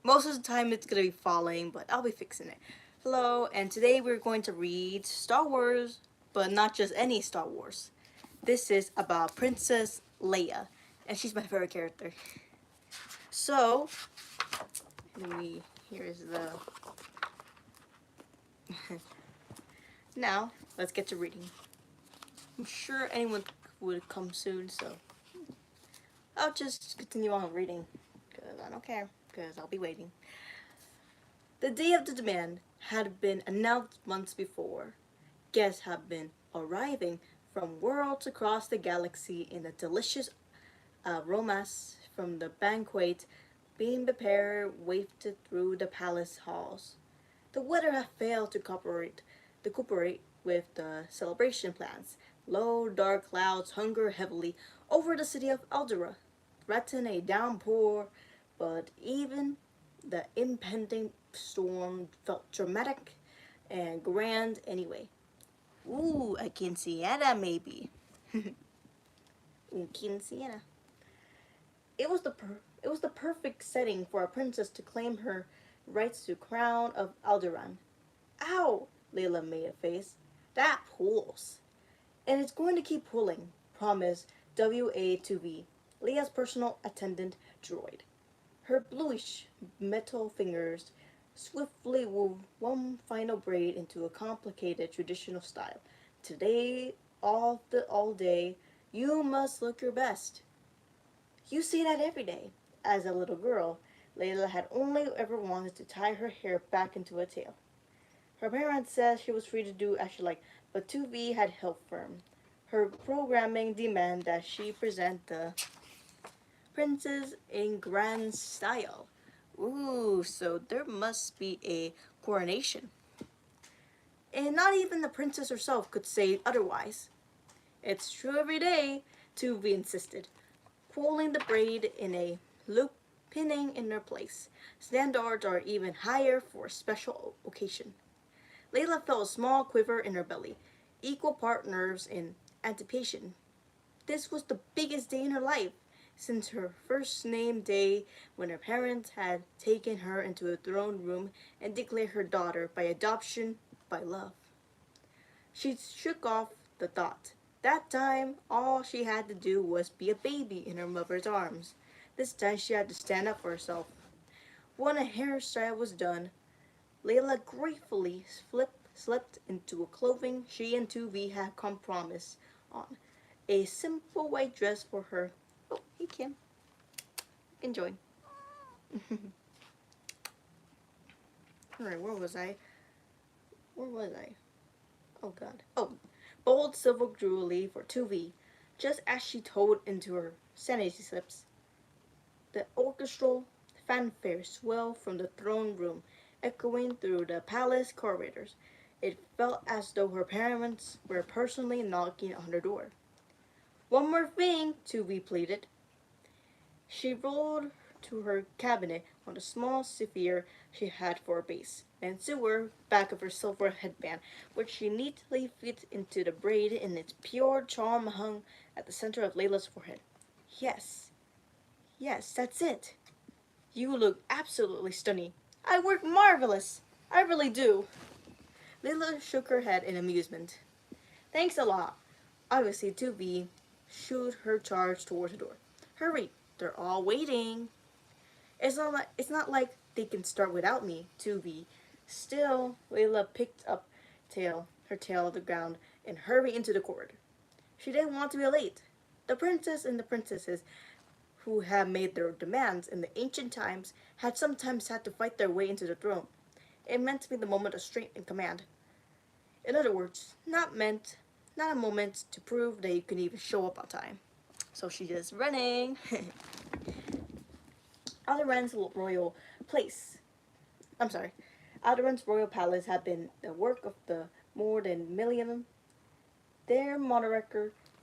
Most of the time it's gonna be falling, but I'll be fixing it. Hello, and today we're going to read Star Wars, but not just any Star Wars. This is about Princess Leia, and she's my favorite character. So, here's the. Now, let's get to reading. I'm sure anyone would come soon, so I'll just continue on reading, because I don't care, because I'll be waiting. The day of the demand had been announced months before. Guests have been arriving from worlds across the galaxy in the delicious aromas from the banquet being prepared wafted through the palace halls. The weather had failed to cooperate with the celebration plans. Low, dark clouds hung heavily over the city of Aldera, threatening a downpour, but even the impending storm felt dramatic and grand anyway. Ooh, a quinceañera maybe. Un quinceañera. It was the perfect setting for a princess to claim her rights to crown of Alderaan. Ow! Layla made a face. That pulls. And it's going to keep pulling, promised WA2V, Leia's personal attendant droid. Her bluish metal fingers swiftly wove one final braid into a complicated traditional style. Today, all day, you must look your best. You see that every day. As a little girl, Layla had only ever wanted to tie her hair back into a tail. Her parents said she was free to do as she liked, but 2V had held firm. Her programming demanded that she present the princess in grand style. Ooh, so there must be a coronation. And not even the princess herself could say otherwise. It's true every day, 2V insisted, pulling the braid in a loop, pinning in her place. Standards are even higher for a special occasion. Layla felt a small quiver in her belly, equal part nerves and anticipation. This was the biggest day in her life since her first name day when her parents had taken her into a throne room and declared her daughter by adoption, by love. She shook off the thought. That time, all she had to do was be a baby in her mother's arms. This time she had to stand up for herself. When a hairstyle was done, Layla gratefully slipped into a clothing she and 2V had compromised on. A simple white dress for her. Oh, hey Kim. Enjoy. Alright, where was I? Where was I? Oh god. Oh, bold silver jewelry for 2V. Just as she toed into her sanity slips, the orchestral fanfare swelled from the throne room, echoing through the palace corridors. It felt as though her parents were personally knocking on her door. One more thing, 2V pleaded. She rolled to her cabinet on the small sphere she had for a base, and sewer back of her silver headband, which she neatly fit into the braid in its pure charm hung at the center of Layla's forehead. Yes, yes, that's it. You look absolutely stunning. I work marvelous. I really do. Layla shook her head in amusement. Thanks a lot. Obviously, 2V shooed her charge towards the door. Hurry, they're all waiting. It's not like they can start without me, 2V. Still, Layla picked up her tail of the ground and hurried into the corridor. She didn't want to be late. The princess and the princesses who had made their demands in the ancient times had sometimes had to fight their way into the throne. It meant to be the moment of strength and command. In other words, not a moment to prove that you can even show up on time. So she is running. Alderaan's royal place. I'm sorry. Alderaan's royal palace had been the work of the more than million. Their monarch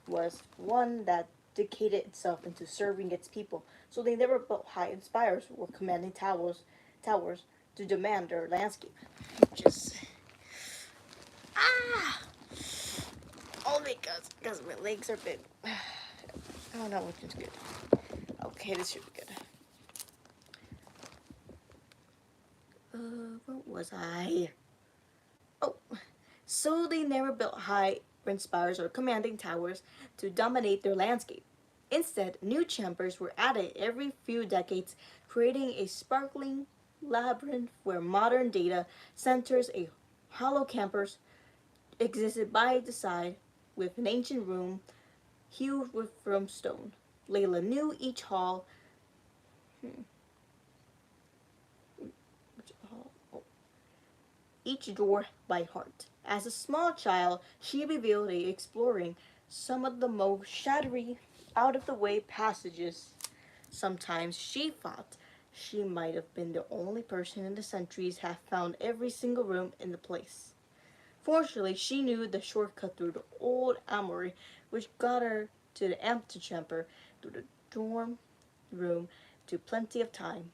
was one that dedicated itself into serving its people, so they never built high spires or commanding towers to demand their landscape. Just ah, all because my legs are big. I don't know which is good. Okay, this should be good. Where was I? Oh, so they never built high spires or commanding towers to dominate their landscape. Instead, new chambers were added every few decades, creating a sparkling labyrinth where modern data centers, a hollow campus, existed by the side with an ancient room hewed from stone. Layla knew each hall, hmm, oh, each door by heart. As a small child, she revealed a exploring some of the most shadowy, out of the way passages. Sometimes she thought she might have been the only person in the centuries have found every single room in the place. Fortunately, she knew the shortcut through the old armory, which got her to the antechamber, through the dorm room, to plenty of time.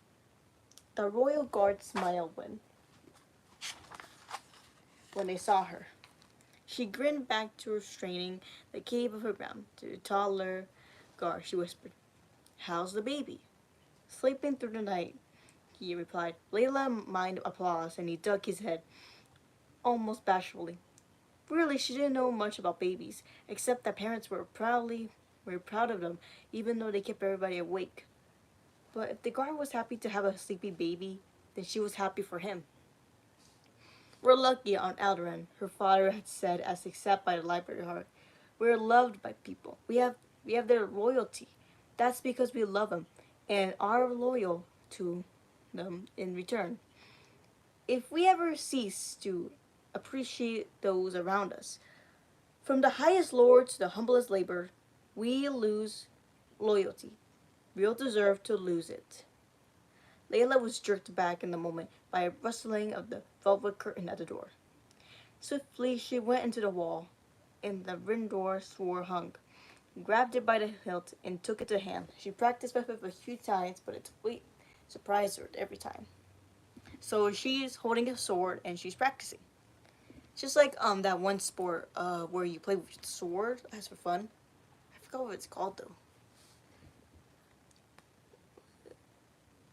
The royal guard smiled when they saw her. She grinned back to her straining the cape of her gown. To the taller guard, she whispered, "How's the baby?" "Sleeping through the night," he replied. Layla mimicked applause, and he dug his head, almost bashfully. Really, she didn't know much about babies, except that parents were proud of them, even though they kept everybody awake. But if the guard was happy to have a sleepy baby, then she was happy for him. "We're lucky on Alderaan," her father had said as they sat by the library hearth. "We're loved by people. We have their loyalty. That's because we love them and are loyal to them in return. If we ever cease to appreciate those around us, from the highest lord to the humblest laborer, we lose loyalty. We'll deserve to lose it." Layla was jerked back in the moment by a rustling of the velvet curtain at the door. Swiftly she went into the wall, and the Rindor sword hung, grabbed it by the hilt, and took it to hand. She practiced with it a few times, but its weight surprised her every time. So she's holding a sword and she's practicing. Just like that one sport where you play with the sword as for fun. I forgot what it's called though.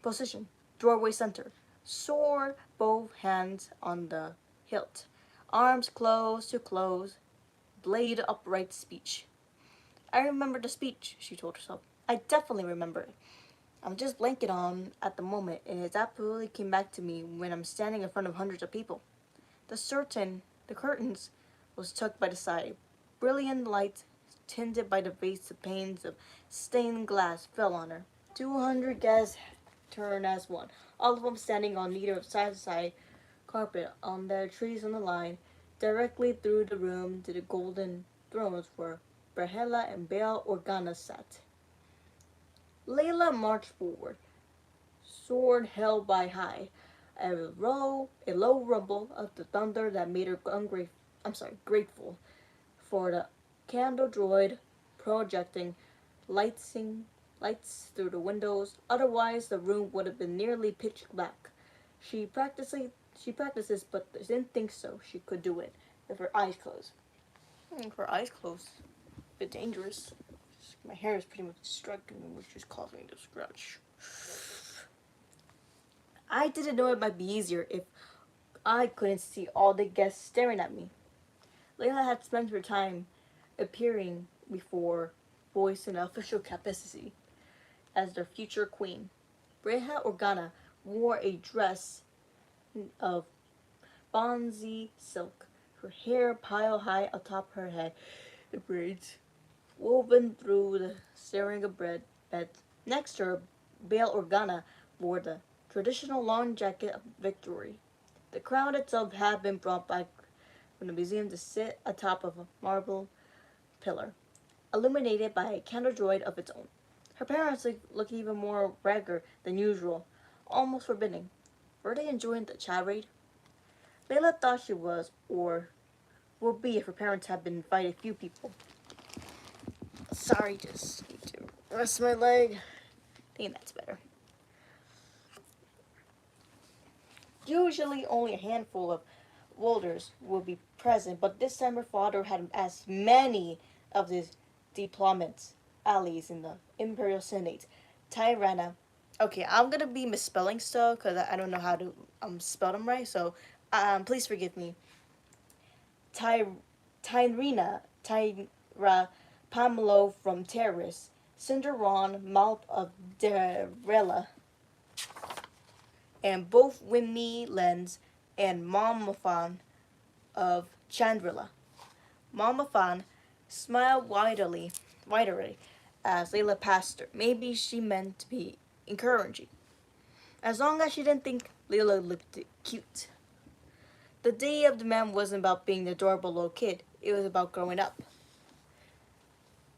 Position. Doorway center. Sword, both hands on the hilt. Arms close to close. Blade upright speech. "I remember the speech," she told herself. "I definitely remember it. I'm just blanking on at the moment, and it absolutely came back to me when I'm standing in front of hundreds of people." The curtains was tucked by the side. Brilliant light, tinted by the vase of panes of stained glass, fell on her. 200 guests turned as one, all of them standing on neither side carpet on their trees on the line. Directly through the room to the golden thrones where Brahela and Baal Organa sat. Layla marched forward, sword held by high. A low rumble of the thunder that made her grateful for the candle droid projecting lights through the windows. Otherwise, the room would have been nearly pitch black. She practices, but didn't think so. She could do it with her eyes closed. With her eyes closed, a bit dangerous. My hair is pretty much distracting me, which is causing me to scratch. I didn't know it might be easier if I couldn't see all the guests staring at me. Layla had spent her time appearing before voice in official capacity as their future queen. Breha Organa wore a dress of bronzy silk, her hair piled high atop her head, the braids woven through the staring of bed. Next to her, Bail Organa wore the traditional long jacket of victory. The crown itself had been brought back from the museum to sit atop of a marble pillar, illuminated by a candle droid of its own. Her parents looked even more ragged than usual, almost forbidding. Were they enjoying the charade? Layla thought she was, or would be if her parents had been inviting a few people. Sorry, just need to rest my leg. I think that's better. Usually only a handful of Wolders would be present, but this time her father had as many of his diplomats, allies in the Imperial Senate, Tirana, Okay, I'm gonna be misspelling stuff because I don't know how to spell them right. So, please forgive me. Ty, Tyra Pamelo from Terrace, Cinderon Mouth of Derella, and both Winnie Lenz and Momofan of Chandrila. Momofan smiled widely as Layla passed her. Maybe she meant to be encouraging. As long as she didn't think Layla looked cute. The day of the man wasn't about being the adorable little kid. It was about growing up.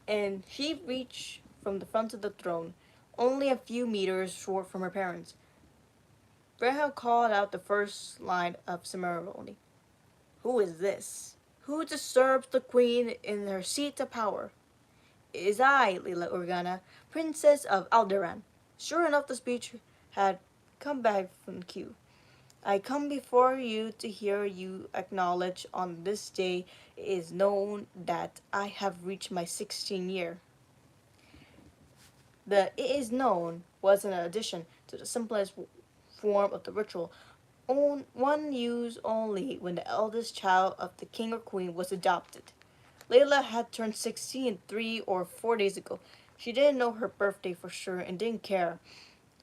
And she reached from the front of the throne, only a few meters short from her parents. Breha called out the first line of ceremony. Who is this? Who disturbs the queen in her seat of power? It is I, Lila Organa, Princess of Alderan. Sure enough, the speech had come back from Q. I come before you to hear you acknowledge on this day it is known that I have reached my 16th year. The it is known was an addition to the simplest form of the ritual, one used only when the eldest child of the king or queen was adopted. Layla had turned 16 3 or 4 days ago. She didn't know her birthday for sure and didn't care.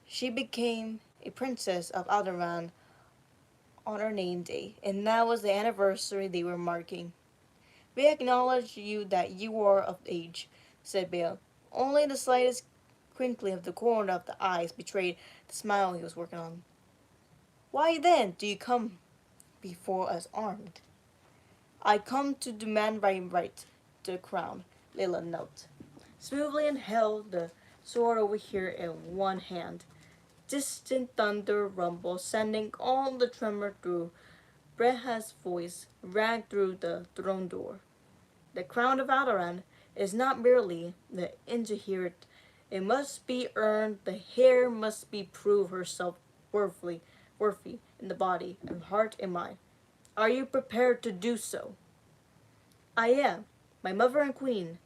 She became a princess of Alderaan on her name day, and that was the anniversary they were marking. We acknowledge you that you are of age, said Bale. Only the slightest crinkling of the corner of the eyes betrayed the smile he was working on. Why then do you come before us armed? I come to demand my right to the crown, Layla knelt smoothly and held the sword over here in one hand. Distant thunder rumble, sending all the tremor through. Breha's voice rang through the throne door. The crown of Alderaan is not merely the inherit. It must be earned. The hair must be proved herself worthy in the body and heart and mind. Are you prepared to do so? I am, my mother and queen.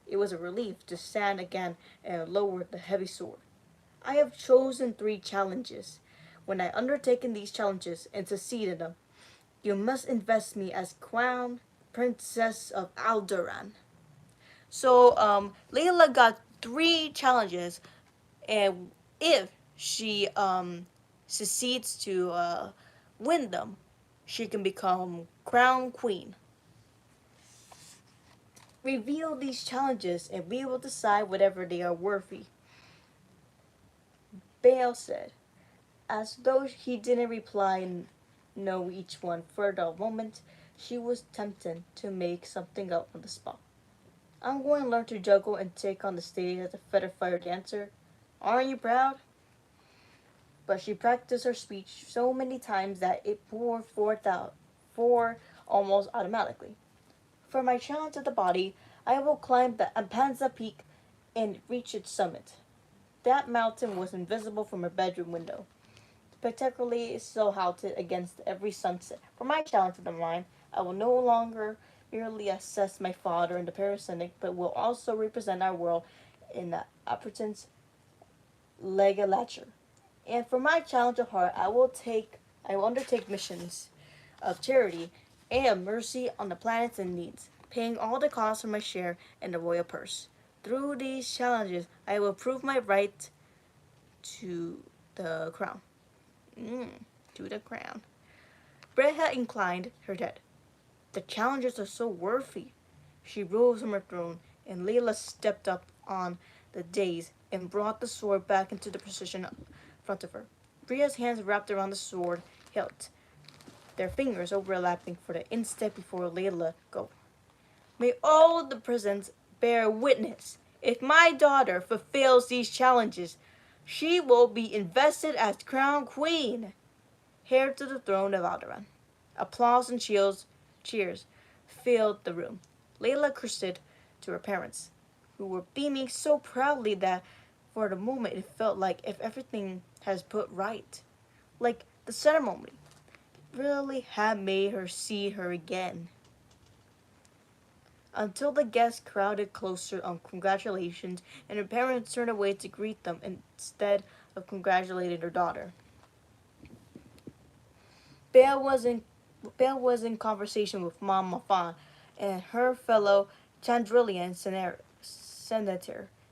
It was a relief to stand again and lower the heavy sword. I have chosen 3 challenges. When I undertaken these challenges and succeed in them, you must invest me as crown princess of Alderaan. So Layla got 3 challenges, and if she succeeds to win them, she can become crown queen. Reveal these challenges, and we will decide whether they are worthy. Bale said, as though he didn't reply and know each one for a moment. She was tempted to make something up on the spot. I'm going to learn to juggle and take on the stage as a feather fire dancer. Aren't you proud? But she practiced her speech so many times that it poured forth out, for almost automatically. For my challenge of the body, I will climb the Ampanza Peak and reach its summit. That mountain was invisible from her bedroom window, spectacularly silhouetted against every sunset. For my challenge of the mind, I will no longer merely assess my father in the parasenic, but will also represent our world in the appetence legislature. And for my challenge of heart, I will undertake missions of charity and mercy on the planets in needs, paying all the costs for my share in the royal purse. Through these challenges, I will prove my right to the crown. To the crown. Breha inclined her head. The challenges are so worthy. She rose from her throne, and Layla stepped up on the dais and brought the sword back into the position in front of her. Bria's hands wrapped around the sword hilt, their fingers overlapping for the instant before Layla go. May all the presents bear witness. If my daughter fulfills these challenges, she will be invested as crown queen, heir to the throne of Alderaan. Applause and cheers filled the room. Layla cursed to her parents, who were beaming so proudly that for the moment it felt like if everything has put right, like the ceremony really had made her see her again. Until the guests crowded closer on congratulations and her parents turned away to greet them instead of congratulating her daughter. Belle was in Belle was in conversation with Mom Mafan and her fellow Chandrillian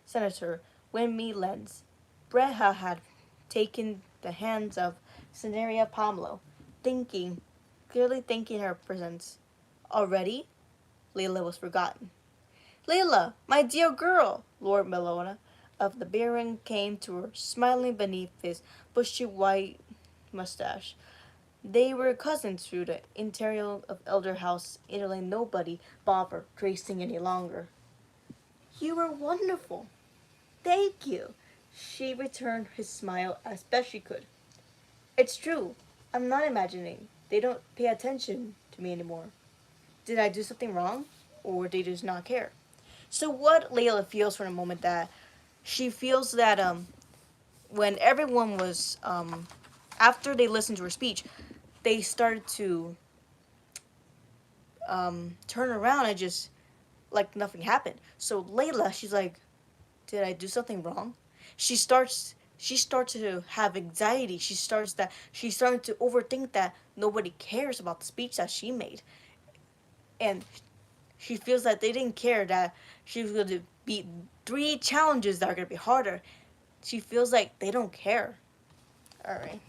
Senator Winmy Lenz. Breha had taken the hands of Senaria Pamlo, clearly thinking her presence. Already, Layla was forgotten. Layla, my dear girl, Lord Melona of the Baron came to her, smiling beneath his bushy white mustache. They were cousins through the interior of Elder House, Italy. Nobody bothered tracing any longer. You were wonderful. Thank you. She returned his smile as best she could. It's true. I'm not imagining. They don't pay attention to me anymore. Did I do something wrong? Or they just not care? So what Layla feels for a moment that she feels that when everyone was after they listened to her speech, they started to turn around and just like nothing happened. So Layla, she's like, did I do something wrong? She starts to have anxiety. She's starting to overthink that nobody cares about the speech that she made. And she feels that they didn't care that she was going to beat three challenges that are going to be harder. She feels like they don't care. All right.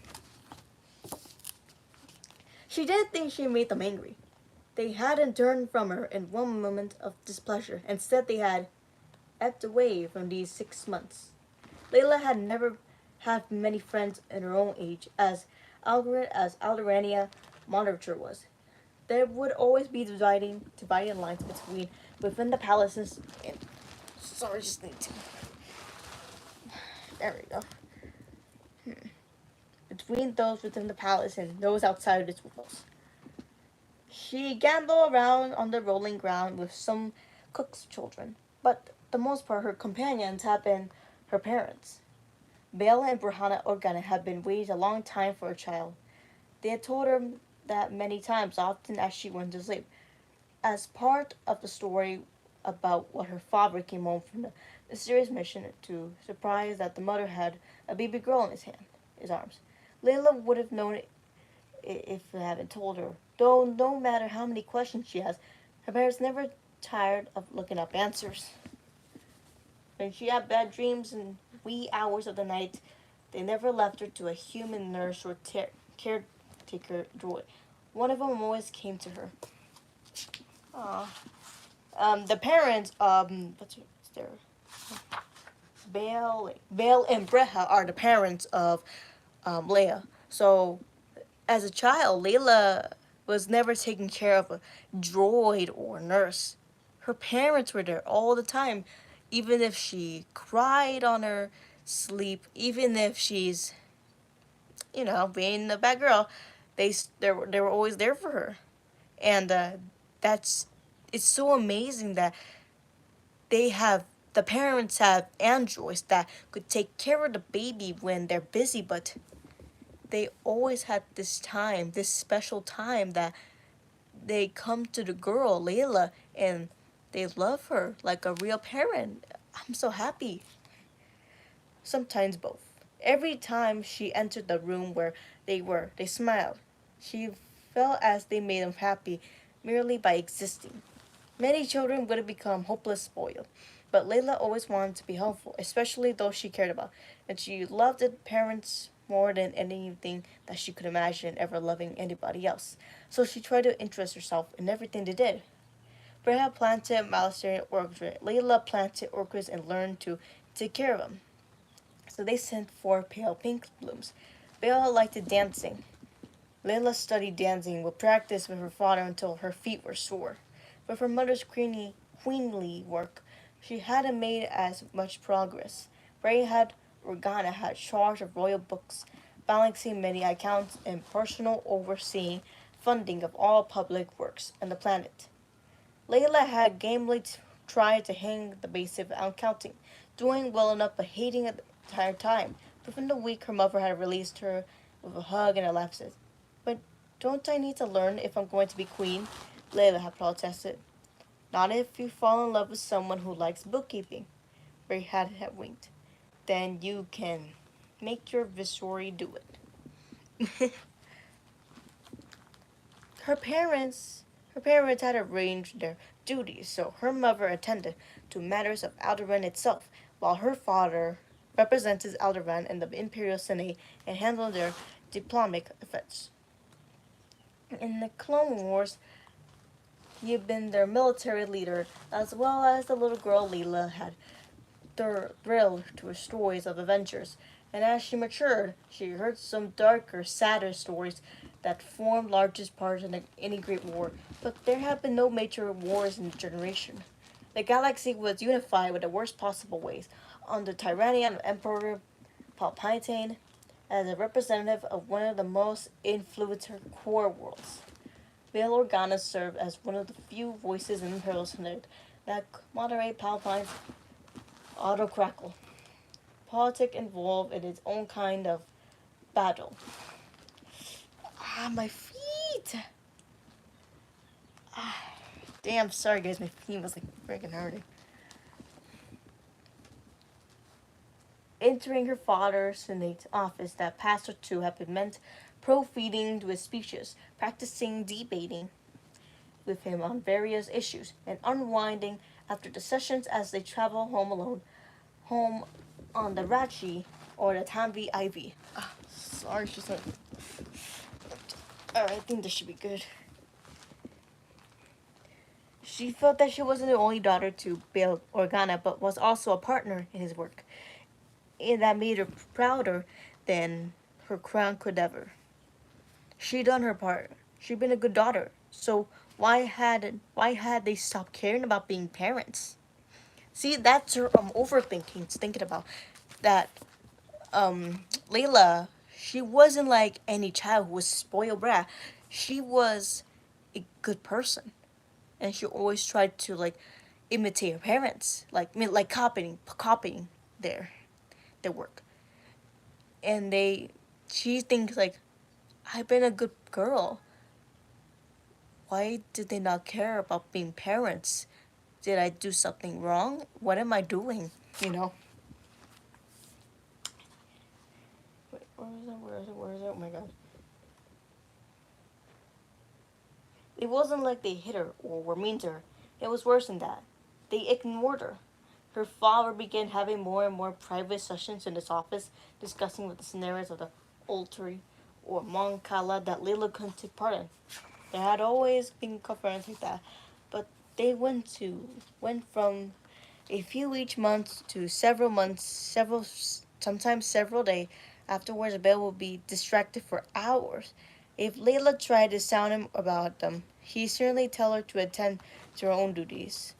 She didn't think she made them angry. They hadn't turned from her in one moment of displeasure. Instead, they had ebbed away from these 6 months. Layla had never had many friends in her own age, as algorithmic as Alderaania Monitor was. There would always be dividing lines within the palaces and sorry, just need to. There we go. Between those within the palace and those outside its walls. She gamboled around on the rolling ground with some cook's children, but the most part her companions had been her parents. Bela and Brahana Organa had been waiting a long time for a child. They had told her that many times, often as she went to sleep. As part of the story about what her father came home from the mysterious mission to surprise that the mother had a baby girl in his arms. Layla would have known it if they hadn't told her. Though no matter how many questions she asked, her parents never tired of looking up answers. When she had bad dreams in wee hours of the night, they never left her to a human nurse or caretaker droid. One of them always came to her. Aww. The parents, what's their Bale and Breha are the parents of Leia. So, as a child, Layla was never taken care of a droid or nurse. Her parents were there all the time, even if she cried on her sleep, even if she's, being a bad girl, they were always there for her, and that's it's so amazing that they have the parents have androids that could take care of the baby when they're busy, but they always had this time, this special time that they come to the girl, Layla, and they love her like a real parent. I'm so happy. Sometimes both. Every time she entered the room where they smiled. She felt as they made them happy merely by existing. Many children would have become hopeless spoiled, but Layla always wanted to be helpful, especially those she cared about, and she loved her parents more than anything that she could imagine ever loving anybody else. So she tried to interest herself in everything they did. Breha planted Malastarian orchids. Layla planted orchids and learned to take care of them. So they sent 4 pale pink blooms. Bella liked dancing. Layla studied dancing with practice with her father until her feet were sore. With her mother's queenly work, she hadn't made as much progress. Brayhead Organa had charge of royal books, balancing many accounts and personal overseeing funding of all public works on the planet. Layla had gamely tried to hang the basic accounting, doing well enough but hating it the entire time. Within the week, her mother had released her with a hug and a laugh. Said, "But don't I need to learn if I'm going to be queen?" Layla had protested. "Not if you fall in love with someone who likes bookkeeping." Ray had winked. "Then you can Make your Visori do it. Her parents her parents had arranged their duties, so her mother attended to matters of Alderaan itself, while her father represented Alderaan in the Imperial Senate and handled their diplomatic affairs. In the Clone Wars, he had been their military leader, as well as the little girl Leela had thrilled to her stories of adventures, and as she matured, she heard some darker, sadder stories that formed largest parts in any great war. But there have been no major wars in the generation. The galaxy was unified with the worst possible ways under tyranny of Emperor Palpatine as a representative of one of the most influential core worlds. Bail Organa served as one of the few voices in Imperial Senate that moderate Palpatine's autocrackle. Politics involved in its own kind of battle. Ah, my feet! Ah, damn, sorry guys, my feet was like freaking hurting. Entering her father's Senate office, that Pastor II had been meant pro-feeding with speeches, practicing debating with him on various issues, and unwinding after the sessions as they travel home on the Rachi or the Tambi IV. Ah, sorry, she's like. Alright, I think this should be good. She felt that she wasn't the only daughter to Bail Organa, but was also a partner in his work. And that made her prouder than her crown could ever. She'd done her part. She'd been a good daughter. So why had they stopped caring about being parents? See, that's her overthinking. Thinking about that. Layla, she wasn't like any child who was spoiled brat. She was a good person, and she always tried to like imitate her parents, like copying their work. And she thinks like, I've been a good girl. Why did they not care about being parents? Did I do something wrong? What am I doing? You know. Wait, where is it? Where is it? Where is it? Oh my god. It wasn't like they hit her or were mean to her. It was worse than that. They ignored her. Her father began having more and more private sessions in his office, discussing with the scenarios of the Ultri or Mon Cala that Lila couldn't take part in. There had always been conferences like that, but they went from a few each month to several months, sometimes several days. Afterwards, Bill would be distracted for hours. If Layla tried to sound him about them, he'd certainly tell her to attend to her own duties.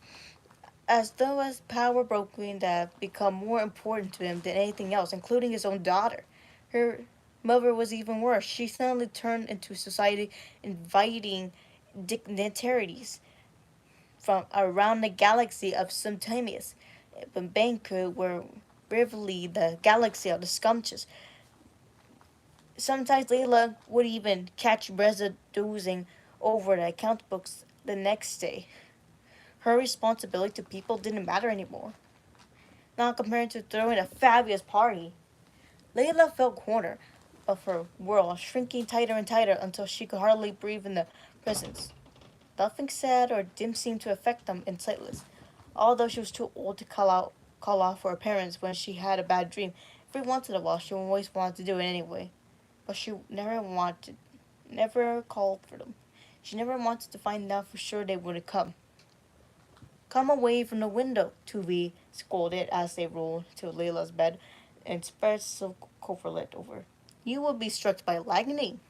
As though his power broken that become more important to him than anything else, including his own daughter. Her mother was even worse. She suddenly turned into society, inviting dignitaries from around the galaxy of Simtamius. When Banku were briefly the galaxy of the scrumptious. Sometimes Layla would even catch Breza dozing over the account books the next day. Her responsibility to people didn't matter anymore. Not compared to throwing a fabulous party. Layla felt cornered of her world shrinking tighter and tighter until she could hardly breathe in the presence. Nothing said or didn't seem to affect them in sightless. Although she was too old to call out for her parents when she had a bad dream, every once in a while she always wanted to do it anyway. But she never called for them. She never wanted to find out for sure they would come. Come away from the window, Tuvi scolded as they rolled to Layla's bed and spread silk coverlet over. You will be struck by lightning.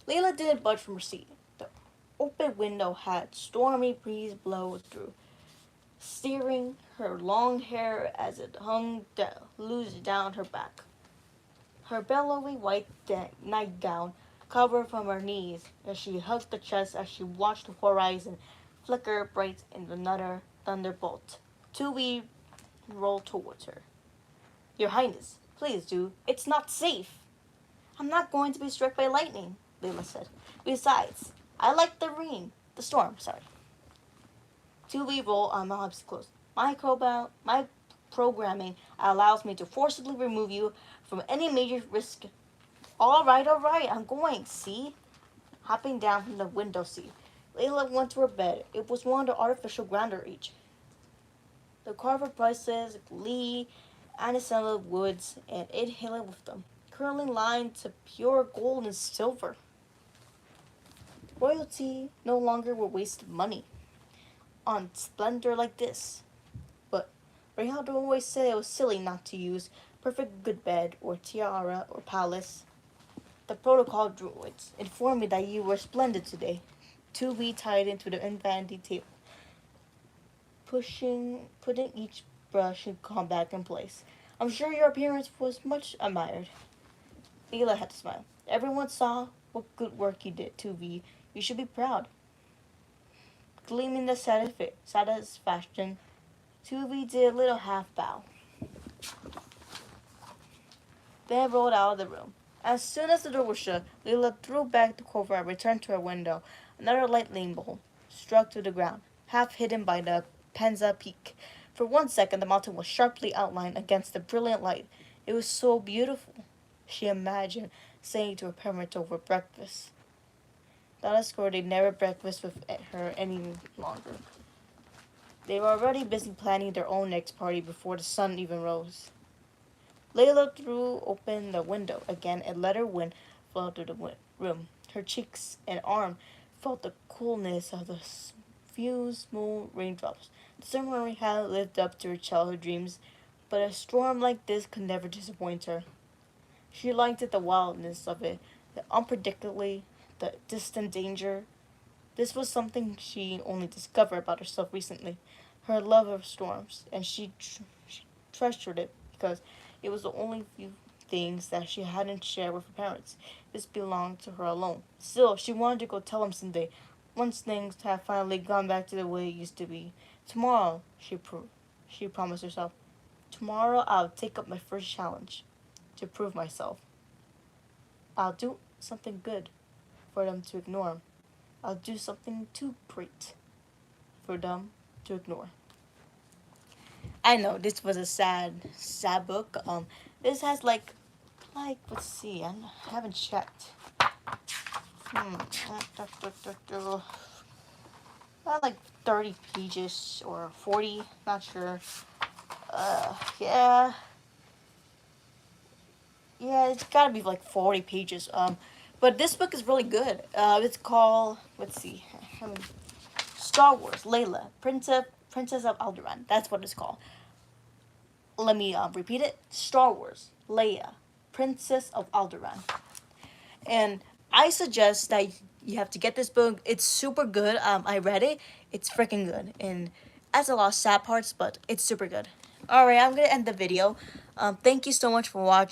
Layla didn't budge from her seat. The open window had stormy breeze blow through, steering her long hair as it hung loose down her back. Her billowy white nightgown covered from her knees as she hugged the chest as she watched the horizon flicker bright in another thunderbolt. Tuvi rolled towards her. Your Highness, please do. It's not safe. I'm not going to be struck by lightning, Layla said. Besides, I like the rain. The storm, sorry. Tuvi rolled on Malhab's clothes. My programming allows me to forcibly remove you from any major risk. Alright, I'm going, see? Hopping down from the window seat, Layla went to her bed. It was one of the artificial grandeur age. The carved bracelets, Lee, anisella woods, and it held with them, curling lines of pure gold and silver. Royalty no longer would waste money on splendor like this. But Reinaldo always said it was silly not to use perfect good bed or tiara or palace. The protocol droids informed me that you were splendid today. To be tied into the infinity table, putting each brush and comb back in place. I'm sure your appearance was much admired. Layla had to smile. Everyone saw what good work you did, Tuvi. You should be proud. Gleaming the satisfaction, Tuvi did a little half bow, then rolled out of the room. As soon as the door was shut, Layla threw back the cover and returned to her window. Another lightning bolt struck to the ground, half hidden by the Penza Peak. For 1 second, the mountain was sharply outlined against the brilliant light. It was so beautiful, she imagined saying to her parents over breakfast. Donna Scordy never breakfast with her any longer. They were already busy planning their own next party before the sun even rose. Layla threw open the window again and let her wind flow through the room. Her cheeks and arm felt the coolness of the few small raindrops. The summer had lived up to her childhood dreams, but a storm like this could never disappoint her. She liked it, the wildness of it, the unpredictability, the distant danger. This was something she only discovered about herself recently, her love of storms, and she treasured it because it was the only few things that she hadn't shared with her parents. This belonged to her alone. Still, she wanted to go tell them someday, once things had finally gone back to the way it used to be. Tomorrow, she promised herself, tomorrow I'll take up my first challenge to prove myself. I'll do something good for them to ignore. I'll do something too great for them to ignore. I know this was a sad book. This has like let's see, I haven't checked. Like 30 pages or 40, not sure. Yeah, it's gotta be like 40 pages. But this book is really good. It's called, let's see, Star Wars, Layla, Princess of Alderaan. That's what it's called. Let me repeat it. Star Wars, Leia, Princess of Alderaan. And I suggest that you have to get this book. It's super good. I read it. It's freaking good. And it has a lot of sad parts, but it's super good. Alright, I'm going to end the video. Thank you so much for watching.